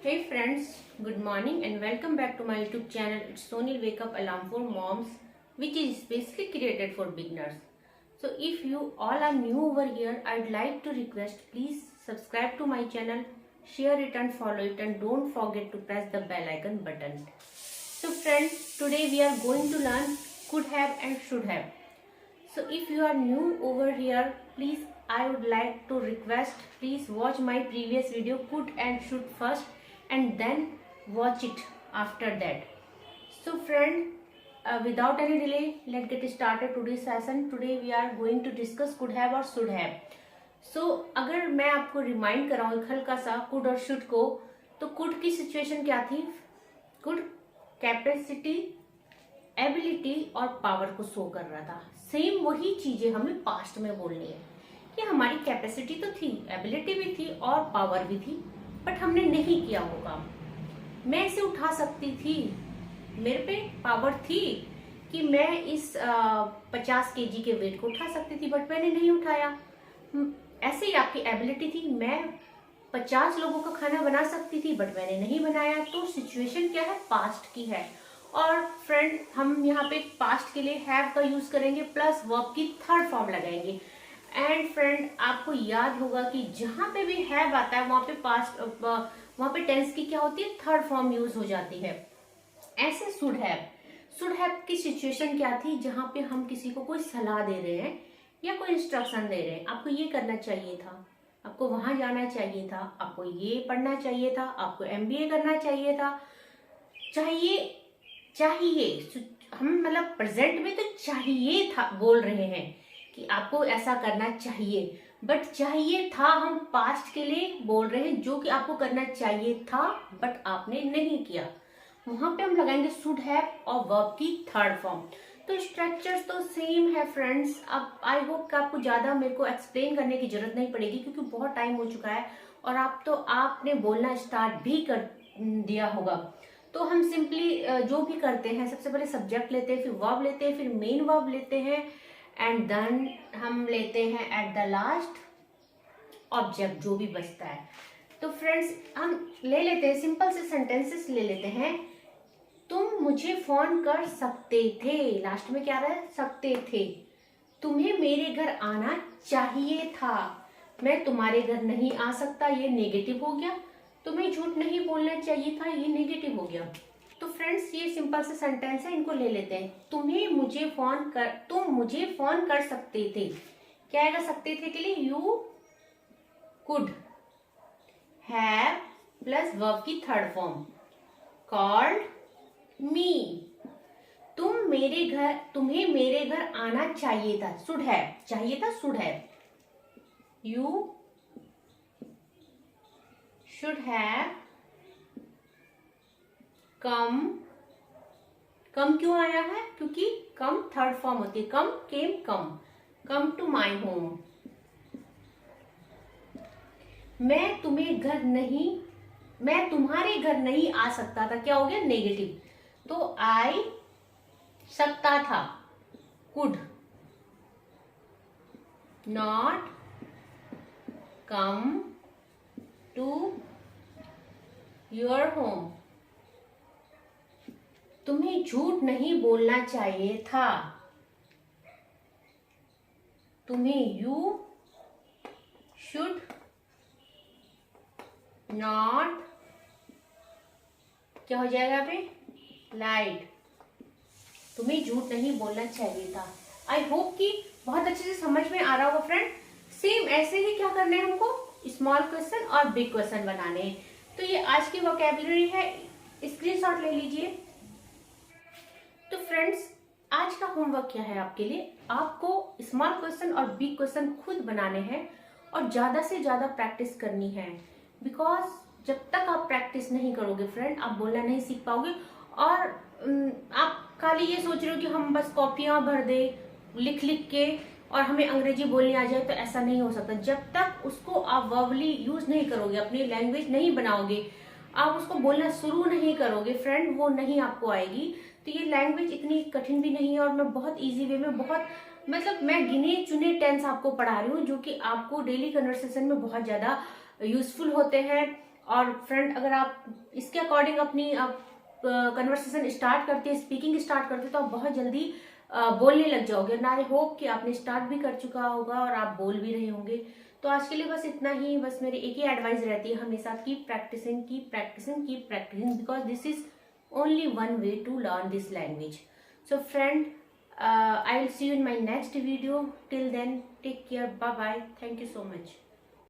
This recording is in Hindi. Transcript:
Hey friends, good morning and welcome back to my YouTube channel. It's Sonil Wake Up Alarm for Moms, which is basically created for beginners. So if you all are new over here, I'd like to request please subscribe to my channel, share it and follow it, and don't forget to press the bell icon button. So friends, today we are going to learn could have and should have. So if you are new over here, please I would like to request please watch my previous video could and should first and then watch it after that. So friend, without any delay, let's get started today's session. Today we are going to discuss could have or should have. So अगर मैं आपको रिमाइंड कराऊँ हल्का सा कुड और शुड को, तो कुड की सिचुएशन क्या थी? कुड कैपेसिटी, एबिलिटी और पावर को शो कर रहा था. सेम वही चीजें हमें पास्ट में बोलनी है कि हमारी कैपेसिटी तो थी, एबिलिटी भी थी और पावर भी थी, बट हमने नहीं किया वो काम. मैं इसे उठा सकती थी, मेरे पे पावर थी कि मैं इस 50 केजी के वेट को उठा सकती थी, बट मैंने नहीं उठाया. ऐसे ही आपकी एबिलिटी थी, मैं 50 लोगों का खाना बना सकती थी, बट मैंने नहीं बनाया. तो सिचुएशन क्या है? पास्ट की है. और फ्रेंड, हम यहाँ पे पास्ट के लिए हैव का यूज करेंगे प्लस वर्ब की थर्ड फॉर्म लगाएंगे. एंड फ्रेंड, आपको याद होगा कि जहां पे भी हैव आता है वहां पे पास्ट, वहां पे टेंस की क्या होती है? थर्ड फॉर्म यूज हो जाती है. ऐसे शुड हैव की सिचुएशन क्या थी? जहां पे हम किसी को कोई सलाह दे रहे हैं या कोई इंस्ट्रक्शन दे रहे हैं. आपको ये करना चाहिए था, आपको वहां जाना चाहिए था, आपको ये पढ़ना चाहिए था, आपको MBA करना चाहिए था. चाहिए हम मतलब प्रेजेंट में तो चाहिए था बोल रहे हैं कि आपको ऐसा करना चाहिए, बट चाहिए था हम पास्ट के लिए बोल रहे हैं जो कि आपको करना चाहिए था बट आपने नहीं किया. वहां पे हम लगाएंगे शुड हैव और वर्ब की थर्ड फॉर्म. तो स्ट्रक्चर्स तो सेम है फ्रेंड्स. अब आई होप कि आपको ज्यादा मेरे को एक्सप्लेन करने की जरूरत नहीं पड़ेगी क्योंकि बहुत टाइम हो चुका है और आपने बोलना स्टार्ट भी कर दिया होगा. तो हम सिंपली जो भी करते हैं, सबसे पहले सब्जेक्ट लेते हैं, फिर वर्ब लेते हैं, फिर मेन वर्ब लेते हैं एंड देन हम लेते हैं एट द लास्ट ऑब्जेक्ट जो भी बचता है. तो फ्रेंड्स, हम ले लेते हैं सिंपल से सेंटेंसेस ले लेते हैं. तुम मुझे फोन कर सकते थे. लास्ट में क्या रहा है? सकते थे. तुम्हें मेरे घर आना चाहिए था. मैं तुम्हारे घर नहीं आ सकता, ये नेगेटिव हो गया. तुम्हें झूठ नहीं बोलना चाहिए था, ये नेगेटिव हो गया. तो फ्रेंड्स, ये सिंपल से सेंटेंस है, इनको ले लेते हैं. तुम मुझे फोन कर सकते थे. क्या आएगा सकते थे के लिए? You could have plus verb की थर्ड फॉर्म कॉल्ड मी. तुम्हें मेरे घर आना चाहिए था. शुड हैव चाहिए था, should have. You should have come क्यों आया है? क्योंकि कम थर्ड फॉर्म होती है. Come to my home. मैं तुम्हारे घर नहीं आ सकता था. क्या हो गया? नेगेटिव. तो आई सकता था, could not come to your home. तुम्हें झूठ नहीं बोलना चाहिए था. तुम्हें यू शुड नॉट, क्या हो जाएगा पे? लाइड. तुम्हें झूठ नहीं बोलना चाहिए था. आई होप कि बहुत अच्छे से समझ में आ रहा होगा फ्रेंड. सेम ऐसे ही क्या करना है हमको? स्मॉल क्वेश्चन और बिग क्वेश्चन बनाने हैं. तो ये आज की वोकैबुलरी है, स्क्रीनशॉट ले लीजिए. तो फ्रेंड्स, आज का होमवर्क क्या है आपके लिए? आपको स्मॉल क्वेश्चन और बिग क्वेश्चन खुद बनाने हैं और ज्यादा से ज्यादा प्रैक्टिस करनी है. बिकॉज जब तक आप प्रैक्टिस नहीं करोगे फ्रेंड, आप बोलना नहीं सीख पाओगे. और आप खाली ये सोच रहे हो कि हम बस कॉपियां भर दे लिख के और हमें अंग्रेजी बोलनी आ जाए, तो ऐसा नहीं हो सकता. जब तक उसको आप वर्बली यूज नहीं करोगे, अपनी लैंग्वेज नहीं बनाओगे, आप उसको बोलना शुरू नहीं करोगे फ्रेंड, वो नहीं आपको आएगी. तो ये लैंग्वेज इतनी कठिन भी नहीं है और मैं बहुत इजी वे में, बहुत मतलब मैं गिने चुने टेंस आपको पढ़ा रही हूँ जो कि आपको डेली कन्वर्सेशन में बहुत ज्यादा यूजफुल होते हैं और फ्रेंड, अगर आप इसके अकॉर्डिंग अपनी कन्वर्सेशन स्टार्ट करते हैं, स्पीकिंग स्टार्ट करते हैं, तो आप बहुत जल्दी बोलने लग जाओगे। एंड आई होप कि आपने स्टार्ट भी कर चुका होगा और आप बोल भी रहे होंगे। तो आज के लिए बस इतना ही। बस मेरी एक ही एडवाइस रहती है हमेशा, keep practising, keep practising, keep practising, because this is only one way to learn this language. So friend, I will see you in my next video. Till then, take care. Bye bye. Thank you so much.